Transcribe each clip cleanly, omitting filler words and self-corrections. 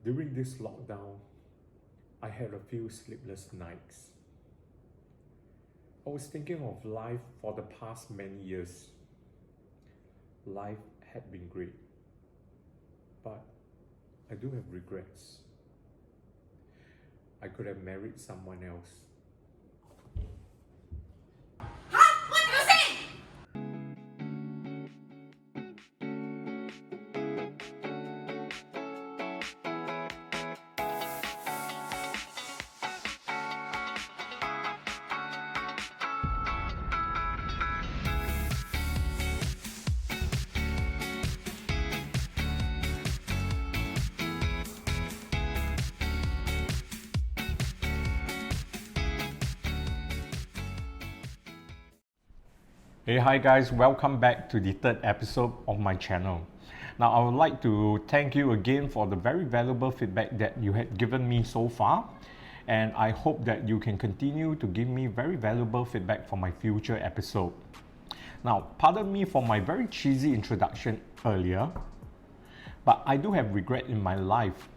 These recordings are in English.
During this lockdown, I had a few sleepless nights. I was thinking of life for the past many years. Life had been great, but I do have regrets. I could have married someone else. Hey, hi guys, welcome back to the third episode of my channel. Now, I would like to thank you again for the very valuable feedback that you had given me so far, and I hope that you can continue to give me very valuable feedback for my future episode. Now, pardon me for my very cheesy introduction earlier, but I do have regret in my life.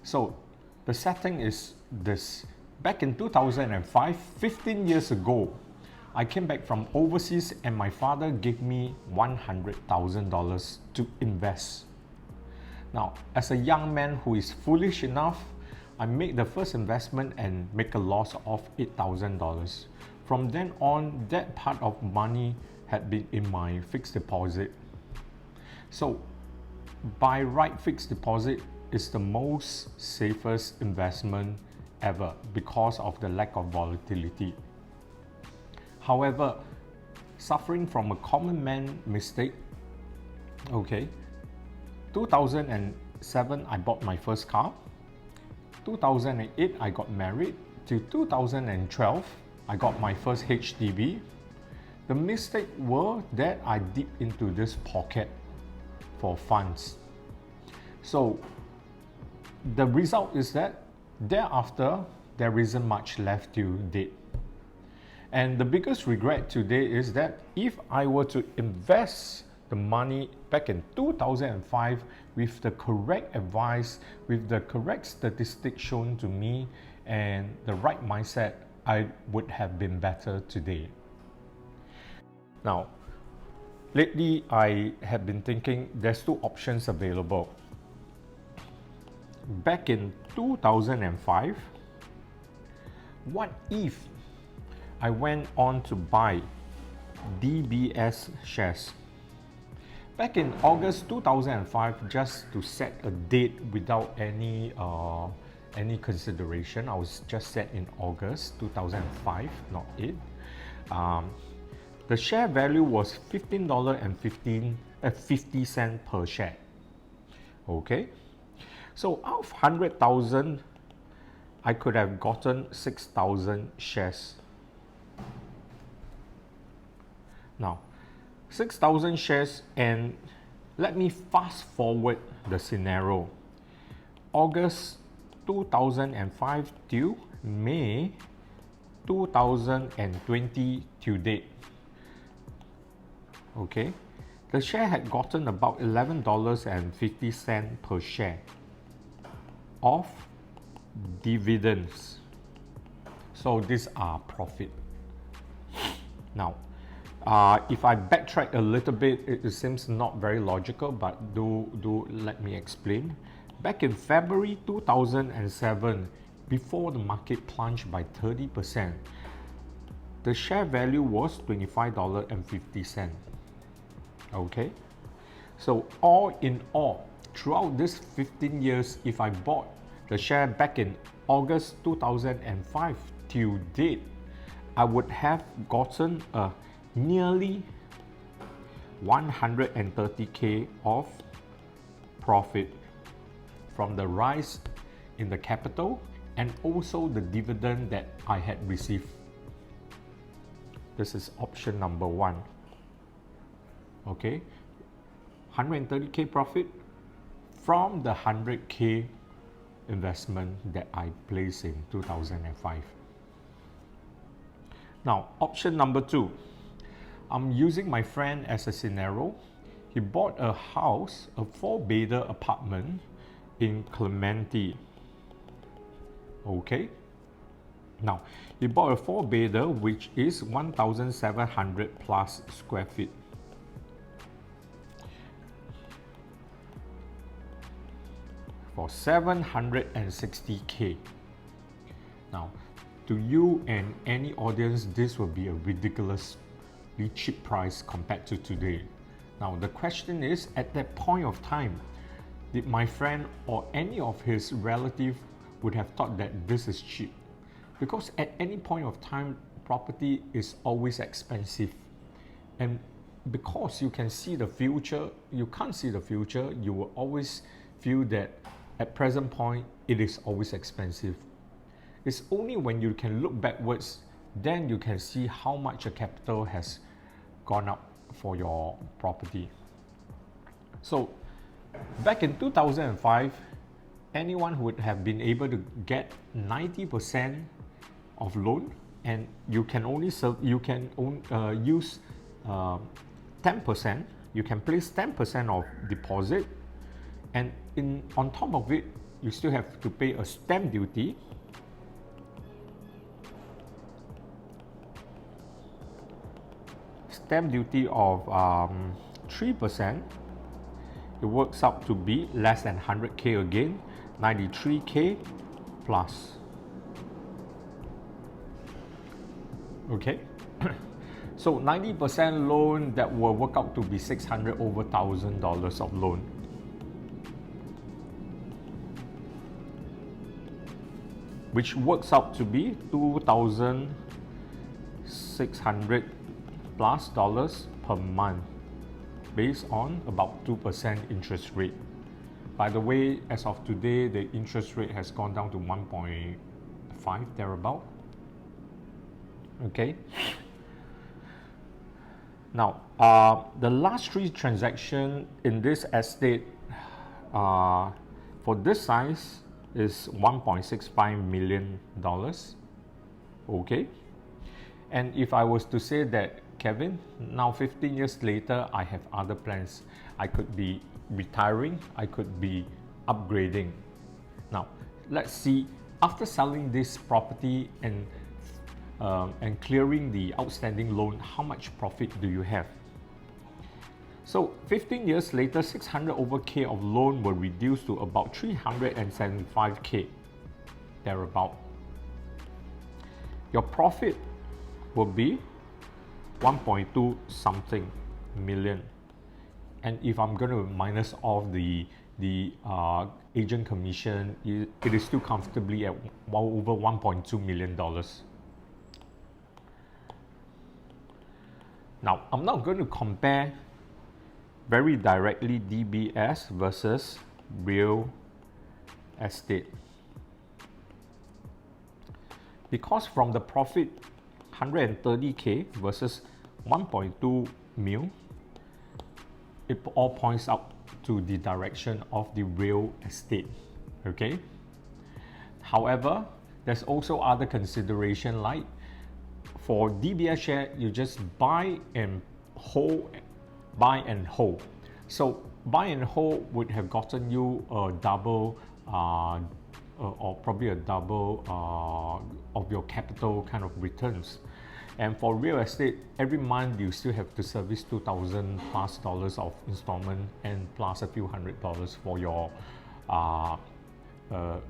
So, the setting is this. Back in 2005, 15 years ago, I came back from overseas and my father gave me $100,000 to invest. Now, as a young man who is foolish enough, I made the first investment and make a loss of $8,000. From then on, that part of money had been in my fixed deposit. So, by right, fixed deposit is the most safest investment ever because of the lack of volatility. However, suffering from a common man mistake, 2007 I bought my first car, 2008 I got married, to 2012 I got my first HDB. The mistake were that I dipped into this pocket for funds. So the result is that thereafter there isn't much left to date. And the biggest regret today is that if I were to invest the money back in 2005 with the correct advice, with the correct statistics shown to me and the right mindset, I would have been better today. Now, lately I have been thinking there's two options available. Back in 2005, what if I went on to buy DBS shares? Back in August 2005, just to set a date without any consideration, I was just set in August 2005, not 8. The share value was $15.50 per share. Okay, so out of 100,000, I could have gotten 6,000 shares. Now, 6,000 shares, and let me fast forward the scenario. August 2005 till May 2020 to date. Okay, the share had gotten about $11.50 per share of dividends. So these are profit. Now, if I backtrack a little bit, it seems not very logical, but do let me explain. Back in February 2007, before the market plunged by 30%, the share value was $25.50. Okay, so all in all, throughout this 15 years, if I bought the share back in August 2005 till date, I would have gotten a nearly 130k of profit from the rise in the capital and also the dividend that I had received. This is option number one. Okay, 130k profit from the 100k investment that I placed in 2005. Now, option number two, I'm using my friend as a scenario. He bought a house, a 4-bedder apartment in Clementi. Okay. Now, he bought a 4-bedder, which is 1,700 plus square feet. For 760K. Now, to you and any audience, this will be a ridiculously cheap price compared to today. Now, the question is, at that point of time, did my friend or any of his relative would have thought that this is cheap? Because at any point of time, property is always expensive. And because you can see the future, you can't see the future, you will always feel that at present point, it is always expensive. It's only when you can look backwards, then you can see how much a capital has gone up for your property. So back in 2005, anyone would have been able to get 90% of loan, and you can only use 10%. You can place 10% of deposit, and on top of it, you still have to pay a stamp duty. Stamp duty of 3%. It works out to be less than 100K again, 93K plus. Okay, so 90% loan, that will work out to be $600 over $1,000 of loan. Which works out to be $2,600 plus per month, based on about 2% interest rate. By the way, as of today, the interest rate has gone down to 1.5 thereabout. Okay. Now, the last 3 transactions in this estate for this size is $1.65 million. Okay. And if I was to say that, Kevin, now 15 years later, I have other plans. I could be retiring, I could be upgrading. Now, let's see, after selling this property and clearing the outstanding loan, how much profit do you have? So 15 years later, 600 over K of loan will reduce to about 375K, thereabout. Your profit will be 1.2 something million. And if I'm going to minus off the agent commission, it is still comfortably at over $1.2 million. Now, I'm not going to compare very directly DBS versus real estate, because from the profit 130K versus 1.2 mil, it all points up to the direction of the real estate. Okay. However, there's also other consideration, like for DBS share, you just buy and hold. So buy and hold would have gotten you a double or probably a double of your capital kind of returns. And for real estate, every month you still have to service $2,000 plus of installment and plus a few $100 for your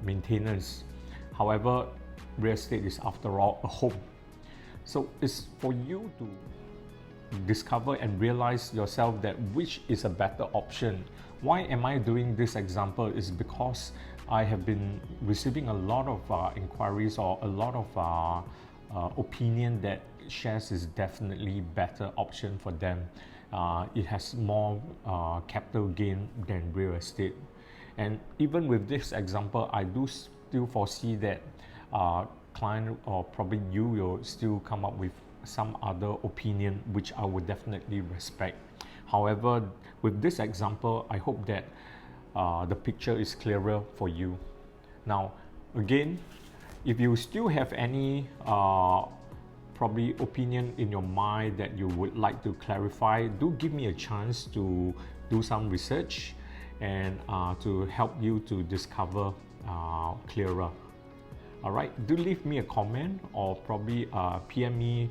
maintenance. However, real estate is, after all, a home. So it's for you to discover and realize yourself that which is a better option. Why am I doing this example? Is because I have been receiving a lot of inquiries or a lot of opinion that shares is definitely better option for them. It has more capital gain than real estate. And even with this example, I do still foresee that client or probably you will still come up with some other opinion, which I would definitely respect. However, with this example, I hope that the picture is clearer for you. Now, again, if you still have any probably opinion in your mind that you would like to clarify, do give me a chance to do some research and to help you to discover clearer. Alright, do leave me a comment or probably PM me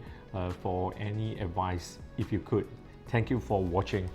for any advice if you could. Thank you for watching.